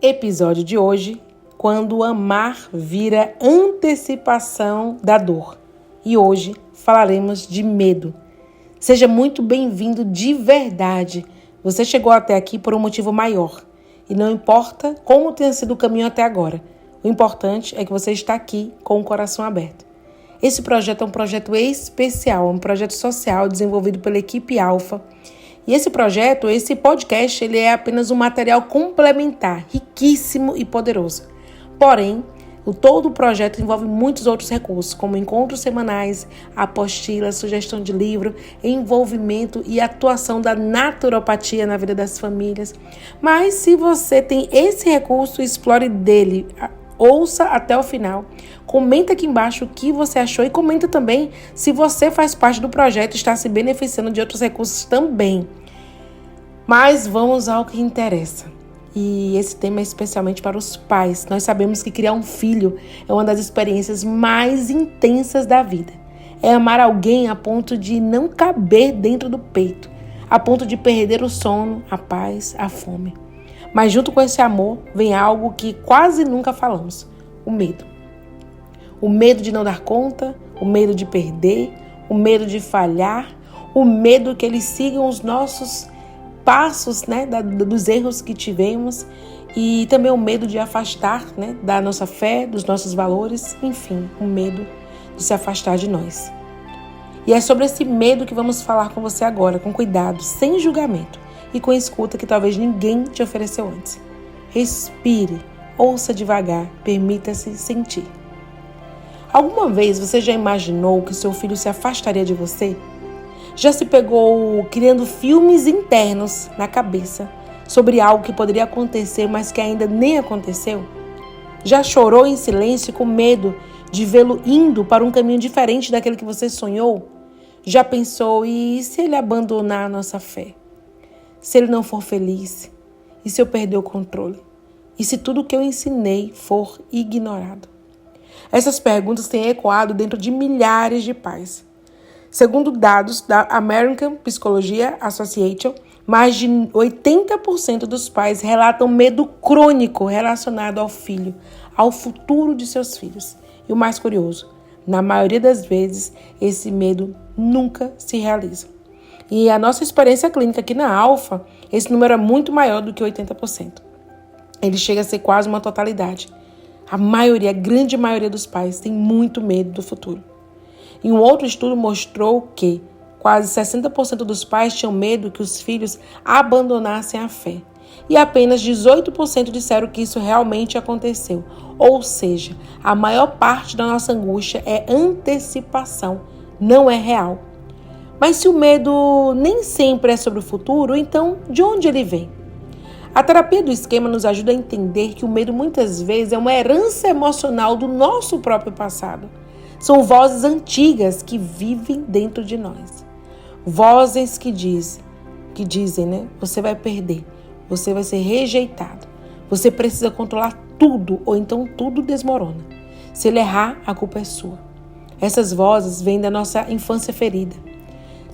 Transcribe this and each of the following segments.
Episódio de hoje, quando amar vira antecipação da dor. E hoje falaremos de medo. Seja muito bem-vindo de verdade. Você chegou até aqui por um motivo maior. E não importa como tenha sido o caminho até agora. O importante é que você está aqui com o coração aberto. Esse projeto é um projeto especial, um projeto social desenvolvido pela equipe Alfa. E esse projeto, esse podcast, ele é apenas um material complementar, riquíssimo e poderoso. Porém, todo o projeto envolve muitos outros recursos, como encontros semanais, apostilas, sugestão de livro, envolvimento e atuação da naturopatia na vida das famílias. Mas se você tem esse recurso, explore dele. Ouça até o final, comenta aqui embaixo o que você achou e comenta também se você faz parte do projeto e está se beneficiando de outros recursos também. Mas vamos ao que interessa. E esse tema é especialmente para os pais. Nós sabemos que criar um filho é uma das experiências mais intensas da vida. É amar alguém a ponto de não caber dentro do peito, a ponto de perder o sono, a paz, a fome. Mas junto com esse amor vem algo que quase nunca falamos, o medo. O medo de não dar conta, o medo de perder, o medo de falhar, o medo que eles sigam os nossos passos, dos erros que tivemos e também o medo de afastar, da nossa fé, dos nossos valores, enfim, o medo de se afastar de nós. E é sobre esse medo que vamos falar com você agora, com cuidado, sem julgamento. E com escuta que talvez ninguém te ofereceu antes. Respire, ouça devagar, permita-se sentir. Alguma vez você já imaginou que seu filho se afastaria de você? Já se pegou criando filmes internos na cabeça sobre algo que poderia acontecer, mas que ainda nem aconteceu? Já chorou em silêncio com medo de vê-lo indo para um caminho diferente daquele que você sonhou? Já pensou, e se ele abandonar a nossa fé? Se ele não for feliz? E se eu perder o controle? E se tudo o que eu ensinei for ignorado? Essas perguntas têm ecoado dentro de milhares de pais. Segundo dados da American Psychology Association, mais de 80% dos pais relatam medo crônico relacionado ao filho, ao futuro de seus filhos. E o mais curioso, na maioria das vezes, esse medo nunca se realiza. E a nossa experiência clínica aqui na Alfa, esse número é muito maior do que 80%. Ele chega a ser quase uma totalidade. A grande maioria dos pais tem muito medo do futuro. E um outro estudo mostrou que quase 60% dos pais tinham medo que os filhos abandonassem a fé. E apenas 18% disseram que isso realmente aconteceu. Ou seja, a maior parte da nossa angústia é antecipação, não é real. Mas se o medo nem sempre é sobre o futuro, então de onde ele vem? A terapia do esquema nos ajuda a entender que o medo muitas vezes é uma herança emocional do nosso próprio passado. São vozes antigas que vivem dentro de nós. Vozes que dizem, você vai perder, você vai ser rejeitado, você precisa controlar tudo ou então tudo desmorona. Se ele errar, a culpa é sua. Essas vozes vêm da nossa infância ferida.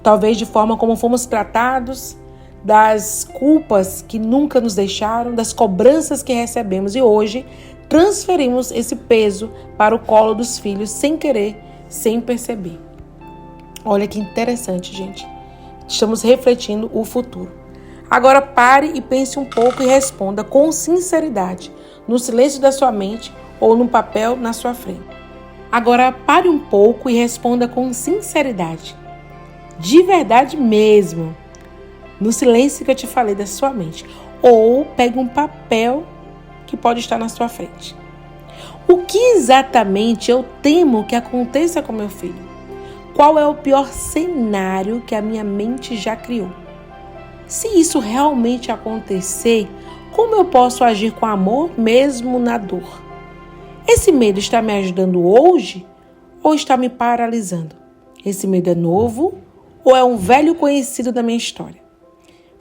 Talvez de forma como fomos tratados, das culpas que nunca nos deixaram, das cobranças que recebemos e hoje transferimos esse peso para o colo dos filhos sem querer, sem perceber. Olha que interessante, gente. Estamos refletindo o futuro. Agora pare e pense um pouco e responda com sinceridade, no silêncio da sua mente ou no papel na sua frente. Agora pare um pouco e responda com sinceridade. De verdade mesmo, no silêncio que eu te falei da sua mente. Ou pegue um papel que pode estar na sua frente. O que exatamente eu temo que aconteça com meu filho? Qual é o pior cenário que a minha mente já criou? Se isso realmente acontecer, como eu posso agir com amor mesmo na dor? Esse medo está me ajudando hoje ou está me paralisando? Esse medo é novo ou é um velho conhecido da minha história?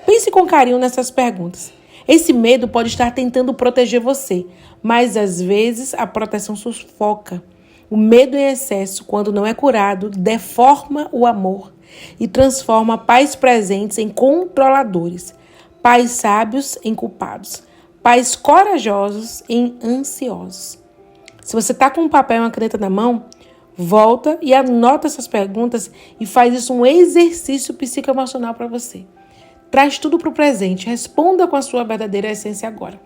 Pense com carinho nessas perguntas. Esse medo pode estar tentando proteger você, mas às vezes a proteção sufoca. O medo em excesso, quando não é curado, deforma o amor e transforma pais presentes em controladores, pais sábios em culpados, pais corajosos e ansiosos. Se você está com um papel e uma caneta na mão, volta e anota essas perguntas e faz isso um exercício psicoemocional para você. Traz tudo para o presente, responda com a sua verdadeira essência agora.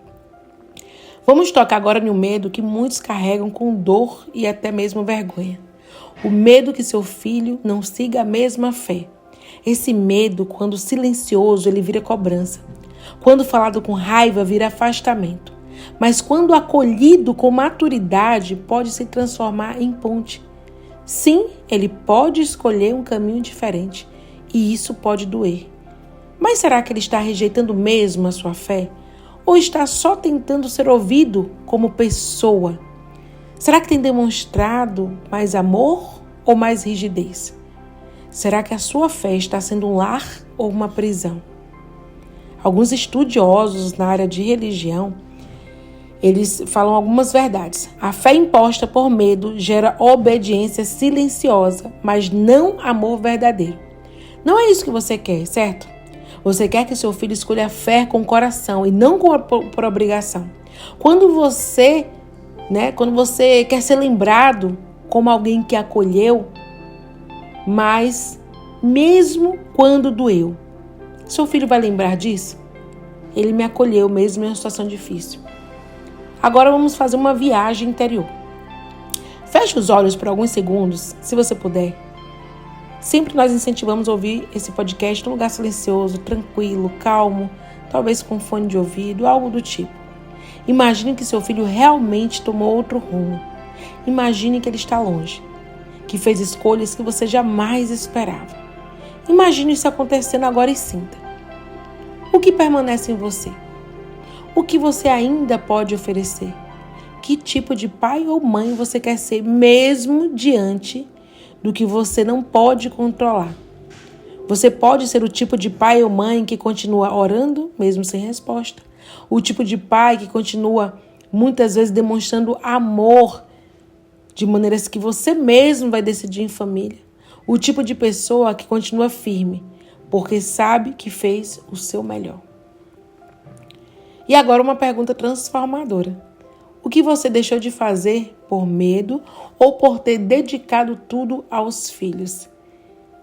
Vamos tocar agora no medo que muitos carregam com dor e até mesmo vergonha. O medo que seu filho não siga a mesma fé. Esse medo, quando silencioso, ele vira cobrança. Quando falado com raiva, vira afastamento. Mas quando acolhido com maturidade, pode se transformar em ponte. Sim, ele pode escolher um caminho diferente e isso pode doer. Mas será que ele está rejeitando mesmo a sua fé? Ou está só tentando ser ouvido como pessoa? Será que tem demonstrado mais amor ou mais rigidez? Será que a sua fé está sendo um lar ou uma prisão? Alguns estudiosos na área de religião, eles falam algumas verdades. A fé imposta por medo gera obediência silenciosa, mas não amor verdadeiro. Não é isso que você quer, certo? Você quer que seu filho escolha a fé com o coração e não por obrigação. Quando você quer ser lembrado como alguém que acolheu, mas mesmo quando doeu, seu filho vai lembrar disso? Ele me acolheu mesmo em uma situação difícil. Agora vamos fazer uma viagem interior. Feche os olhos por alguns segundos, se você puder. Sempre nós incentivamos a ouvir esse podcast num lugar silencioso, tranquilo, calmo, talvez com fone de ouvido, algo do tipo. Imagine que seu filho realmente tomou outro rumo. Imagine que ele está longe, que fez escolhas que você jamais esperava. Imagine isso acontecendo agora e sinta. O que permanece em você? O que você ainda pode oferecer? Que tipo de pai ou mãe você quer ser mesmo diante do que você não pode controlar? Você pode ser o tipo de pai ou mãe que continua orando mesmo sem resposta. O tipo de pai que continua muitas vezes demonstrando amor de maneiras que você mesmo vai decidir em família. O tipo de pessoa que continua firme porque sabe que fez o seu melhor. E agora uma pergunta transformadora. O que você deixou de fazer por medo ou por ter dedicado tudo aos filhos?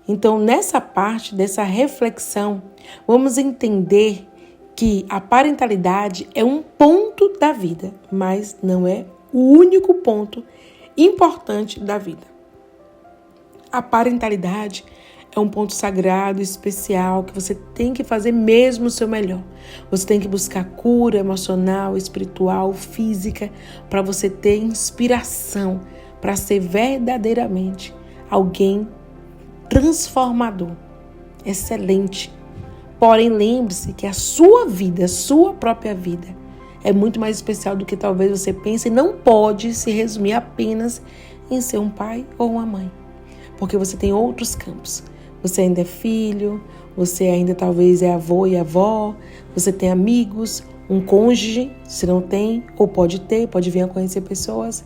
Então, nessa parte dessa reflexão, vamos entender que a parentalidade é um ponto da vida, mas não é o único ponto importante da vida. A parentalidade é um ponto sagrado, especial, que você tem que fazer mesmo o seu melhor. Você tem que buscar cura emocional, espiritual, física, para você ter inspiração, para ser verdadeiramente alguém transformador, excelente. Porém, lembre-se que a sua vida, a sua própria vida, é muito mais especial do que talvez você pense e não pode se resumir apenas em ser um pai ou uma mãe. Porque você tem outros campos. Você ainda é filho, você ainda talvez é avô e avó, você tem amigos, um cônjuge, se não tem, ou pode ter, pode vir a conhecer pessoas.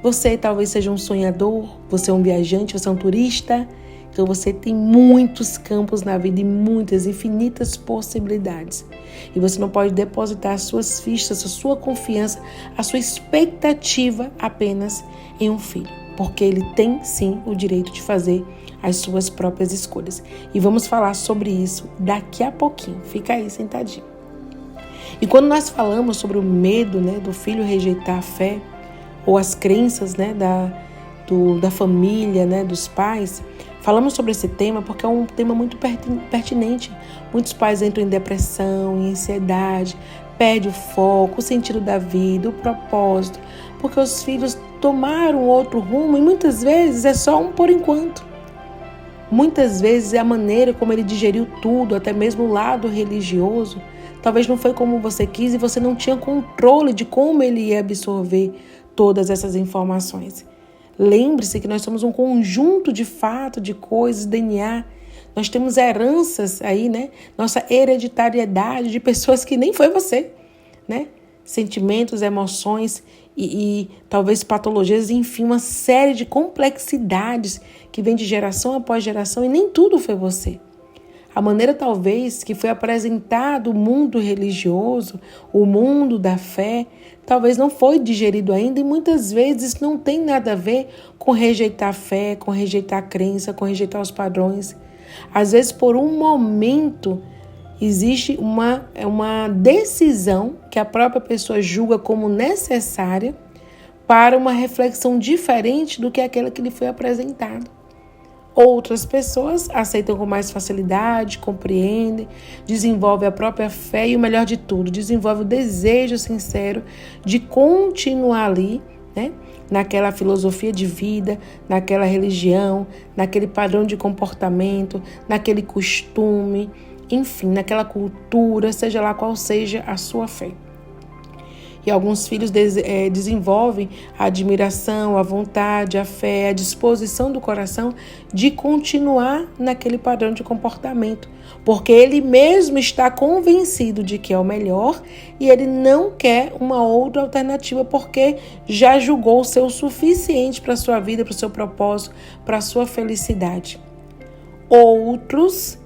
Você talvez seja um sonhador, você é um viajante, você é um turista. Então você tem muitos campos na vida e muitas, infinitas possibilidades. E você não pode depositar as suas fichas, a sua confiança, a sua expectativa apenas em um filho. Porque ele tem sim o direito de fazer as suas próprias escolhas. E vamos falar sobre isso daqui a pouquinho. Fica aí sentadinho. E quando nós falamos sobre o medo, do filho rejeitar a fé, ou as crenças, da família, dos pais, falamos sobre esse tema porque é um tema muito pertinente. Muitos pais entram em depressão, em ansiedade, perdem o foco, o sentido da vida, o propósito, porque os filhos tomaram outro rumo e muitas vezes é só um por enquanto. Muitas vezes é a maneira como ele digeriu tudo, até mesmo o lado religioso. Talvez não foi como você quis e você não tinha controle de como ele ia absorver todas essas informações. Lembre-se que nós somos um conjunto de fatos, de coisas, DNA. Nós temos heranças aí, Nossa hereditariedade de pessoas que nem foi você, Sentimentos, emoções e talvez patologias, enfim, uma série de complexidades que vem de geração após geração e nem tudo foi você. A maneira talvez que foi apresentado o mundo religioso, o mundo da fé, talvez não foi digerido ainda e muitas vezes não tem nada a ver com rejeitar a fé, com rejeitar a crença, com rejeitar os padrões. Às vezes, por um momento, existe uma decisão que a própria pessoa julga como necessária para uma reflexão diferente do que aquela que lhe foi apresentada. Outras pessoas aceitam com mais facilidade, compreendem, desenvolvem a própria fé e o melhor de tudo, desenvolvem o desejo sincero de continuar ali, né? Naquela filosofia de vida, naquela religião, naquele padrão de comportamento, naquele costume, enfim, naquela cultura, seja lá qual seja a sua fé. E alguns filhos desenvolvem a admiração, a vontade, a fé, a disposição do coração de continuar naquele padrão de comportamento, porque ele mesmo está convencido de que é o melhor e ele não quer uma outra alternativa porque já julgou ser o suficiente para a sua vida, para o seu propósito, para a sua felicidade. Outros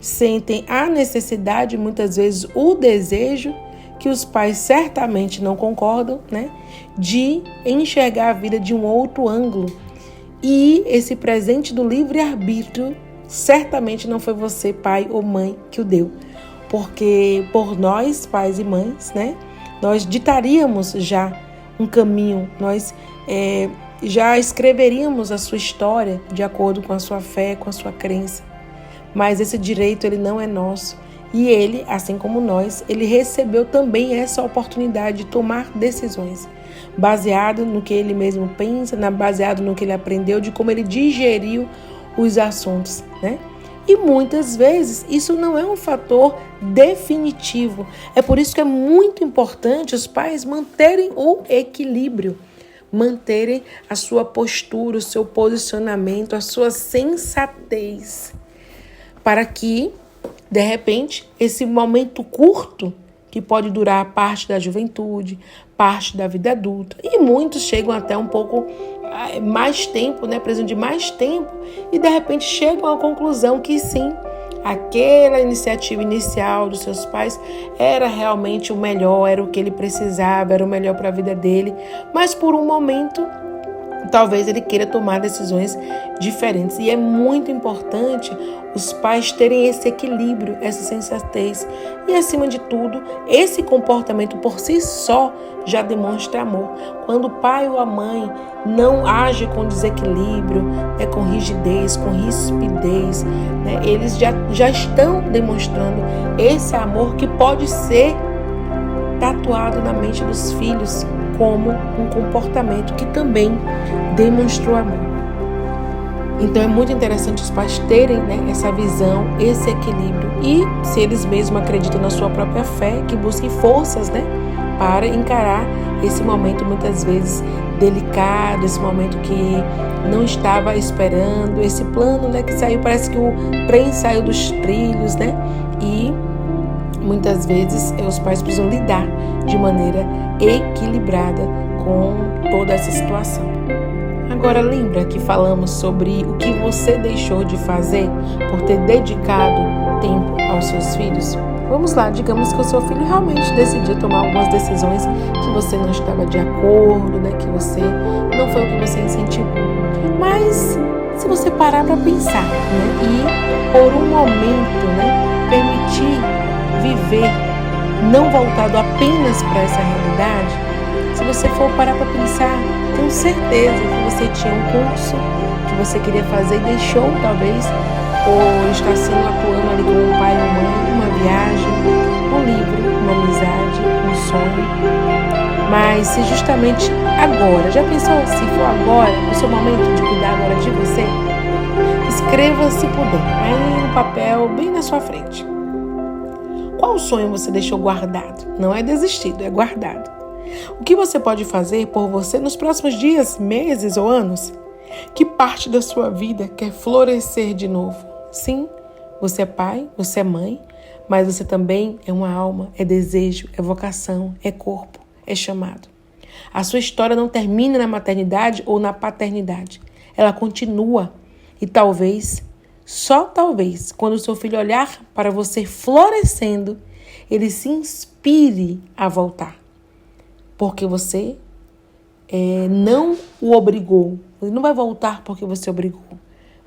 sentem a necessidade, muitas vezes o desejo, que os pais certamente não concordam, né? De enxergar a vida de um outro ângulo. E esse presente do livre-arbítrio certamente não foi você, pai ou mãe, que o deu. Porque por nós, pais e mães, né? Nós ditaríamos já um caminho, nós já escreveríamos a sua história de acordo com a sua fé, com a sua crença. Mas esse direito, ele não é nosso. E ele, assim como nós, ele recebeu também essa oportunidade de tomar decisões, baseado no que ele mesmo pensa, baseado no que ele aprendeu, de como ele digeriu os assuntos, né? E muitas vezes isso não é um fator definitivo. É por isso que é muito importante os pais manterem o equilíbrio, manterem a sua postura, o seu posicionamento, a sua sensatez, para que de repente, esse momento curto, que pode durar parte da juventude, parte da vida adulta, e muitos chegam até um pouco mais tempo, né, precisam de mais tempo, e de repente chegam à conclusão que sim, aquela iniciativa inicial dos seus pais era realmente o melhor, era o que ele precisava, era o melhor para a vida dele, mas por um momento talvez ele queira tomar decisões diferentes. E é muito importante os pais terem esse equilíbrio, essa sensatez. E, acima de tudo, esse comportamento por si só já demonstra amor. Quando o pai ou a mãe não age com desequilíbrio, né, com rigidez, com rispidez, né, eles já estão demonstrando esse amor que pode ser tatuado na mente dos filhos como um comportamento que também demonstrou amor. Então é muito interessante os pais terem, né, essa visão, esse equilíbrio e, se eles mesmos acreditam na sua própria fé, que busquem forças, né, para encarar esse momento muitas vezes delicado, esse momento que não estava esperando, esse plano, né, que saiu, parece que o trem saiu dos trilhos, né, e muitas vezes os pais precisam lidar de maneira equilibrada com toda essa situação. Agora lembra que falamos sobre o que você deixou de fazer por ter dedicado tempo aos seus filhos? Vamos lá, digamos que o seu filho realmente decidiu tomar algumas decisões que você não estava de acordo, né? Que você não foi o que você incentivou. Mas se você parar para pensar, né? E por um momento, né? Permitir viver, não voltado apenas para essa realidade, se você for parar para pensar, tenho certeza que você tinha um curso que você queria fazer e deixou, talvez, ou está sendo atuando ali com um pai ou mãe, uma viagem, um livro, uma amizade, um sonho. Mas se justamente agora, já pensou se for agora, o seu momento de cuidar agora de você? Escreva se puder, aí no papel, bem na sua frente. Qual sonho você deixou guardado? Não é desistido, é guardado. O que você pode fazer por você nos próximos dias, meses ou anos? Que parte da sua vida quer florescer de novo? Sim, você é pai, você é mãe, mas você também é uma alma, é desejo, é vocação, é corpo, é chamado. A sua história não termina na maternidade ou na paternidade. Ela continua e talvez Só talvez, quando o seu filho olhar para você florescendo, ele se inspire a voltar. Porque você não o obrigou. Ele não vai voltar porque você obrigou,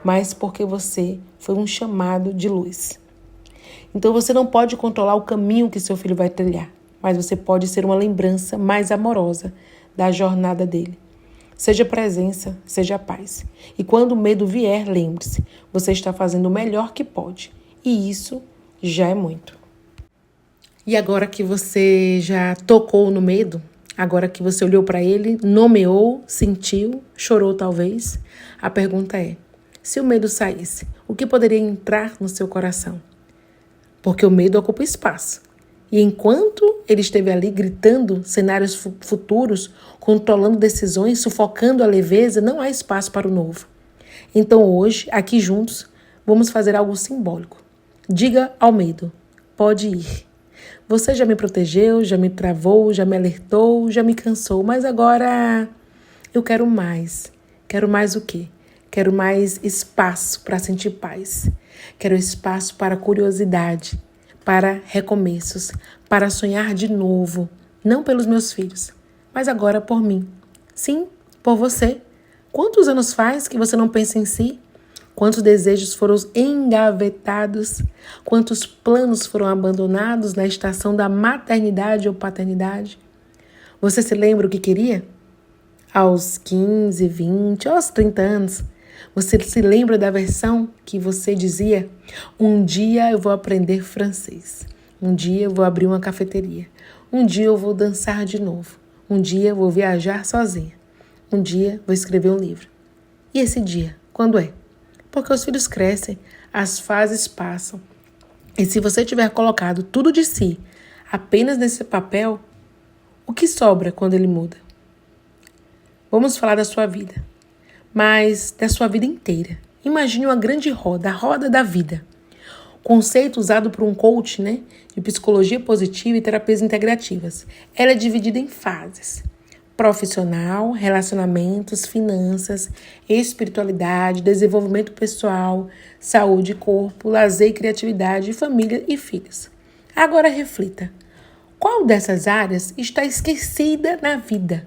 mas porque você foi um chamado de luz. Então você não pode controlar o caminho que seu filho vai trilhar, mas você pode ser uma lembrança mais amorosa da jornada dele. Seja presença, seja paz. E quando o medo vier, lembre-se, você está fazendo o melhor que pode. E isso já é muito. E agora que você já tocou no medo, agora que você olhou para ele, nomeou, sentiu, chorou talvez, a pergunta é, se o medo saísse, o que poderia entrar no seu coração? Porque o medo ocupa espaço. E enquanto ele esteve ali gritando cenários futuros, controlando decisões, sufocando a leveza, não há espaço para o novo. Então hoje, aqui juntos, vamos fazer algo simbólico. Diga ao medo, pode ir. Você já me protegeu, já me travou, já me alertou, já me cansou, mas agora eu quero mais. Quero mais o quê? Quero mais espaço para sentir paz. Quero espaço para curiosidade, para recomeços, para sonhar de novo, não pelos meus filhos, mas agora por mim. Sim, por você. Quantos anos faz que você não pensa em si? Quantos desejos foram engavetados? Quantos planos foram abandonados na estação da maternidade ou paternidade? Você se lembra o que queria? Aos 15, 20, aos 30 anos. Você se lembra da versão que você dizia? Um dia eu vou aprender francês. Um dia eu vou abrir uma cafeteria. Um dia eu vou dançar de novo. Um dia eu vou viajar sozinha. Um dia vou escrever um livro. E esse dia, quando é? Porque os filhos crescem, as fases passam. E se você tiver colocado tudo de si apenas nesse papel, o que sobra quando ele muda? Vamos falar da sua vida, mas da sua vida inteira. Imagine uma grande roda, a roda da vida. Conceito usado por um coach, de psicologia positiva e terapias integrativas. Ela é dividida em fases. Profissional, relacionamentos, finanças, espiritualidade, desenvolvimento pessoal, saúde, corpo, lazer e criatividade, família e filhos. Agora reflita. Qual dessas áreas está esquecida na vida?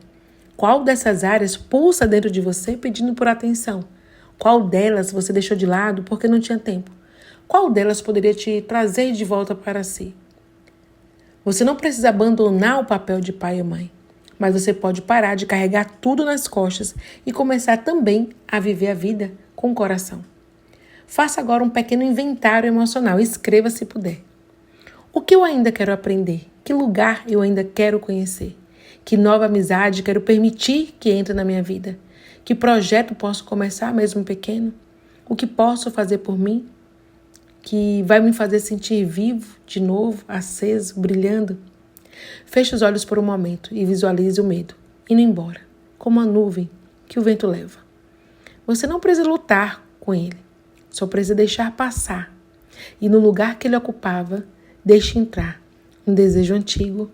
Qual dessas áreas pulsa dentro de você pedindo por atenção? Qual delas você deixou de lado porque não tinha tempo? Qual delas poderia te trazer de volta para si? Você não precisa abandonar o papel de pai ou mãe, mas você pode parar de carregar tudo nas costas e começar também a viver a vida com o coração. Faça agora um pequeno inventário emocional e escreva se puder. O que eu ainda quero aprender? Que lugar eu ainda quero conhecer? Que nova amizade quero permitir que entre na minha vida? Que projeto posso começar mesmo pequeno? O que posso fazer por mim? Que vai me fazer sentir vivo, de novo, aceso, brilhando? Feche os olhos por um momento e visualize o medo indo embora, como a nuvem que o vento leva. Você não precisa lutar com ele, só precisa deixar passar. E no lugar que ele ocupava, deixe entrar um desejo antigo,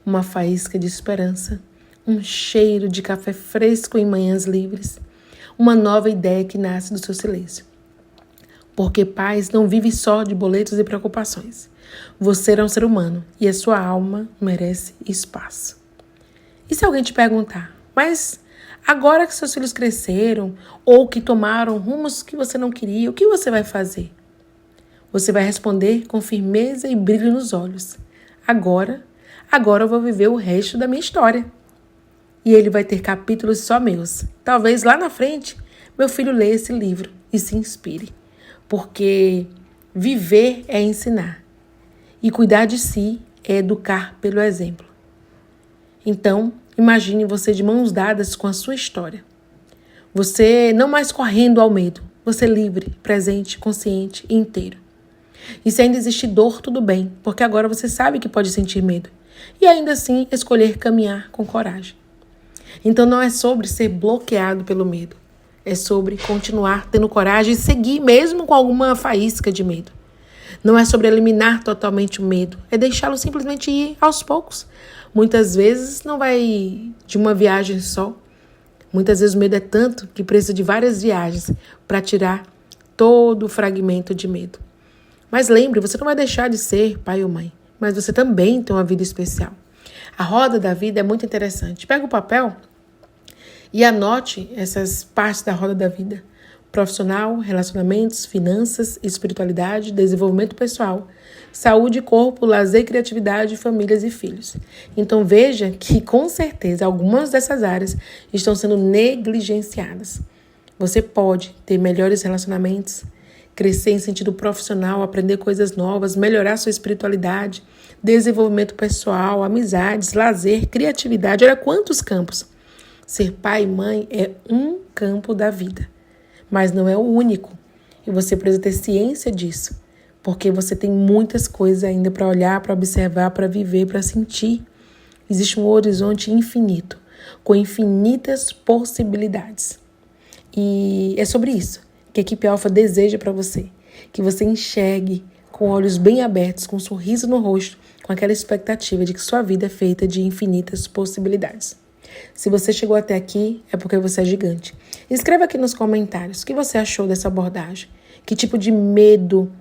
uma faísca de esperança, um cheiro de café fresco em manhãs livres, uma nova ideia que nasce do seu silêncio. Porque paz não vive só de boletos e preocupações. Você é um ser humano e a sua alma merece espaço. E se alguém te perguntar, mas agora que seus filhos cresceram ou que tomaram rumos que você não queria, o que você vai fazer? Você vai responder com firmeza e brilho nos olhos. Agora eu vou viver o resto da minha história. E ele vai ter capítulos só meus. Talvez lá na frente, meu filho leia esse livro e se inspire. Porque viver é ensinar. E cuidar de si é educar pelo exemplo. Então, imagine você de mãos dadas com a sua história. Você não mais correndo ao medo. Você livre, presente, consciente e inteiro. E se ainda existe dor, tudo bem, porque agora você sabe que pode sentir medo. E ainda assim, escolher caminhar com coragem. Então não é sobre ser bloqueado pelo medo. É sobre continuar tendo coragem e seguir mesmo com alguma faísca de medo. Não é sobre eliminar totalmente o medo. É deixá-lo simplesmente ir aos poucos. Muitas vezes não vai de uma viagem só. Muitas vezes o medo é tanto que precisa de várias viagens para tirar todo fragmento de medo. Mas lembre, você não vai deixar de ser pai ou mãe, mas você também tem uma vida especial. A roda da vida é muito interessante. Pega o papel e anote essas partes da roda da vida. Profissional, relacionamentos, finanças, espiritualidade, desenvolvimento pessoal, saúde, corpo, lazer, criatividade, famílias e filhos. Então veja que com certeza algumas dessas áreas estão sendo negligenciadas. Você pode ter melhores relacionamentos, crescer em sentido profissional, aprender coisas novas, melhorar sua espiritualidade, desenvolvimento pessoal, amizades, lazer, criatividade. Olha quantos campos. Ser pai e mãe é um campo da vida, mas não é o único. E você precisa ter ciência disso, porque você tem muitas coisas ainda para olhar, para observar, para viver, para sentir. Existe um horizonte infinito, com infinitas possibilidades. E é sobre isso que a equipe Alfa deseja para você, que você enxergue com olhos bem abertos, com um sorriso no rosto, com aquela expectativa de que sua vida é feita de infinitas possibilidades. Se você chegou até aqui, é porque você é gigante. Escreva aqui nos comentários o que você achou dessa abordagem, que tipo de medo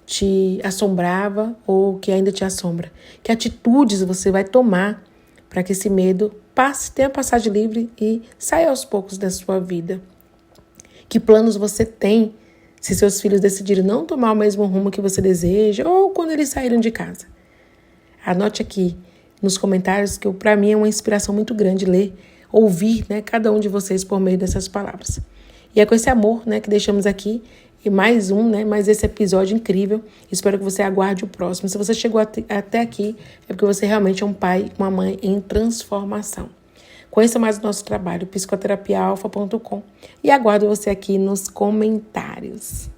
te assombrava ou que ainda te assombra, que atitudes você vai tomar para que esse medo tenha passagem livre e saia aos poucos da sua vida. Que planos você tem se seus filhos decidirem não tomar o mesmo rumo que você deseja ou quando eles saíram de casa? Anote aqui nos comentários que para mim é uma inspiração muito grande ler, ouvir, cada um de vocês por meio dessas palavras. E é com esse amor, que deixamos aqui e mais esse episódio incrível. Espero que você aguarde o próximo. Se você chegou até aqui, é porque você realmente é um pai, uma mãe em transformação. Conheça mais o nosso trabalho, psicoterapiaalfa.com, e aguardo você aqui nos comentários.